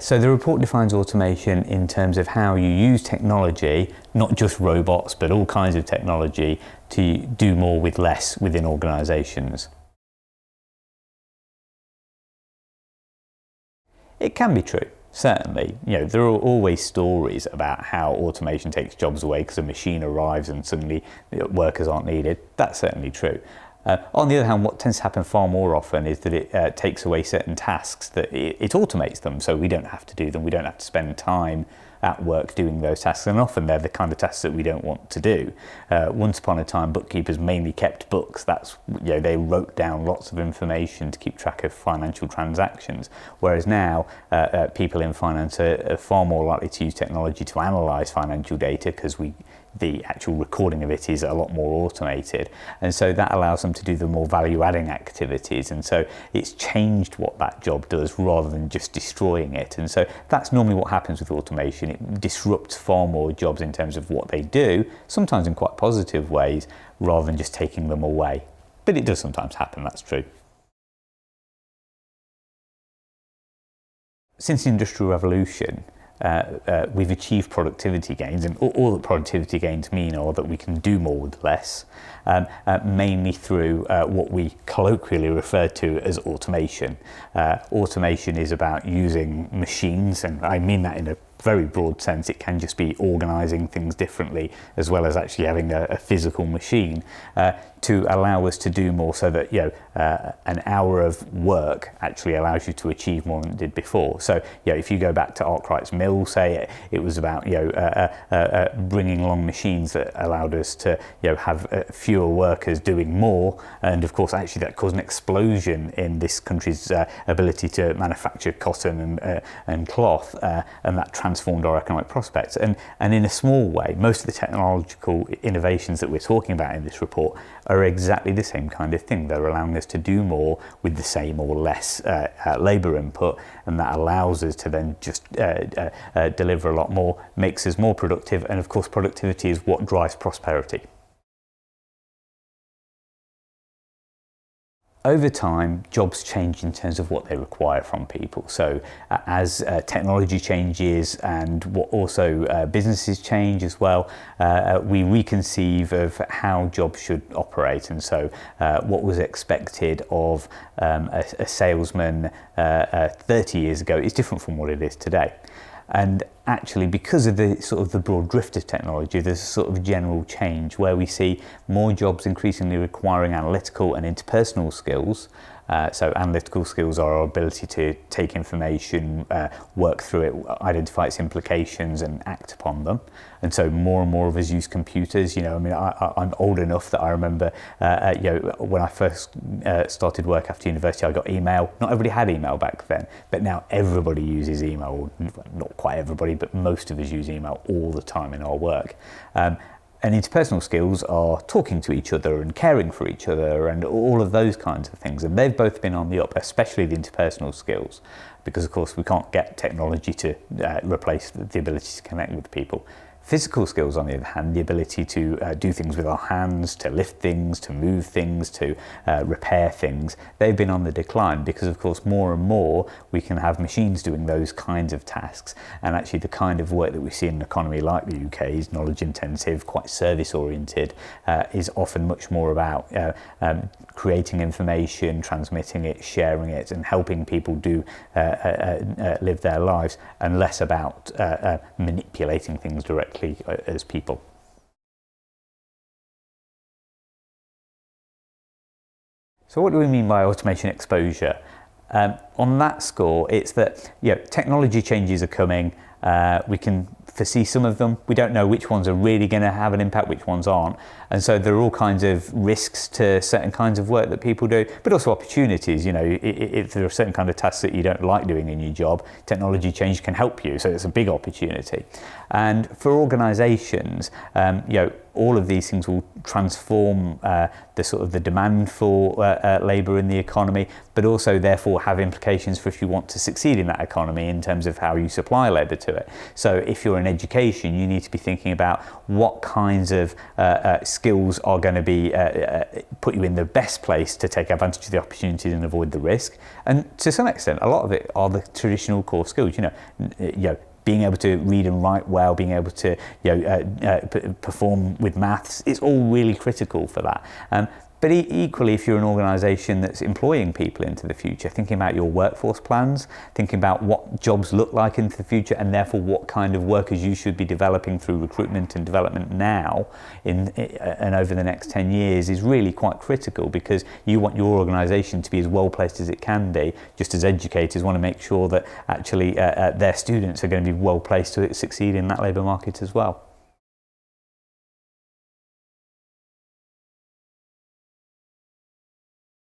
So the report defines automation in terms of how you use technology, not just robots, but all kinds of technology, to do more with less within organisations. It can be true, certainly. There are always stories about how automation takes jobs away because a machine arrives and suddenly workers aren't needed. That's certainly true. On the other hand, what tends to happen far more often is that it takes away certain tasks, that it automates them, so we don't have to do them, we don't have to spend time at work doing those tasks, and often they're the kind of tasks that we don't want to do. Once upon a time, bookkeepers mainly kept books. They wrote down lots of information to keep track of financial transactions, whereas now people in finance are far more likely to use technology to analyse financial data, because the actual recording of it is a lot more automated, and so that allows them to do the more value-adding activities, and so it's changed what that job does rather than just destroying it. And so that's normally what happens with automation. It disrupts far more jobs in terms of what they do, sometimes in quite positive ways, rather than just taking them away. But it does sometimes happen, that's true. Since the Industrial Revolution, we've achieved productivity gains, and all that productivity gains mean are that we can do more with less, mainly through what we colloquially refer to as automation. Automation is about using machines, and I mean that in a very broad sense. It can just be organising things differently, as well as actually having a physical machine to allow us to do more, so that an hour of work actually allows you to achieve more than it did before. So if you go back to Arkwright's mill, say, it was about bringing along machines that allowed us to have fewer workers doing more, and of course actually that caused an explosion in this country's ability to manufacture cotton and cloth, and that transformed our economic prospects. And in a small way, most of the technological innovations that we're talking about in this report are exactly the same kind of thing. They're allowing us to do more with the same or less labour input, and that allows us to then just deliver a lot more, makes us more productive, and of course productivity is what drives prosperity. Over time, jobs change in terms of what they require from people. So as technology changes, and what also businesses change as well, we reconceive of how jobs should operate. And so what was expected of a salesman 30 years ago is different from what it is today. And actually, because of the broad drift of technology, there's a sort of general change where we see more jobs increasingly requiring analytical and interpersonal skills. So analytical skills are our ability to take information, work through it, identify its implications and act upon them. And so more and more of us use computers. I'm old enough that I remember when I first started work after university, I got email. Not everybody had email back then, but now everybody uses email. Not quite everybody, but most of us use email all the time in our work. And interpersonal skills are talking to each other and caring for each other and all of those kinds of things. And they've both been on the up, especially the interpersonal skills, because of course we can't get technology to replace the ability to connect with people. Physical skills, on the other hand, the ability to do things with our hands, to lift things, to move things, to repair things, they've been on the decline, because of course more and more we can have machines doing those kinds of tasks. And actually the kind of work that we see in an economy like the UK is knowledge intensive, quite service oriented, is often much more about creating information, transmitting it, sharing it, and helping people do live their lives, and less about manipulating things directly as people. So what do we mean by automation exposure? On that score, it's that technology changes are coming. We can foresee some of them. We don't know which ones are really going to have an impact, which ones aren't. And so there are all kinds of risks to certain kinds of work that people do, but also opportunities. If there are certain kind of tasks that you don't like doing in your job, technology change can help you. So it's a big opportunity. And for organisations, all of these things will transform the sort of the demand for labour in the economy, but also therefore have implications for if you want to succeed in that economy in terms of how you supply labour to it. So if you're in education, you need to be thinking about what kinds of skills are going to be put you in the best place to take advantage of the opportunities and avoid the risk. And to some extent, a lot of it are the traditional core skills. Being able to read and write well, being able to perform with maths, it's all really critical for that. But equally, if you're an organisation that's employing people into the future, thinking about your workforce plans, thinking about what jobs look like into the future, and therefore what kind of workers you should be developing through recruitment and development now and over the next 10 years is really quite critical, because you want your organisation to be as well placed as it can be, just as educators want to make sure that actually their students are going to be well placed to succeed in that labour market as well.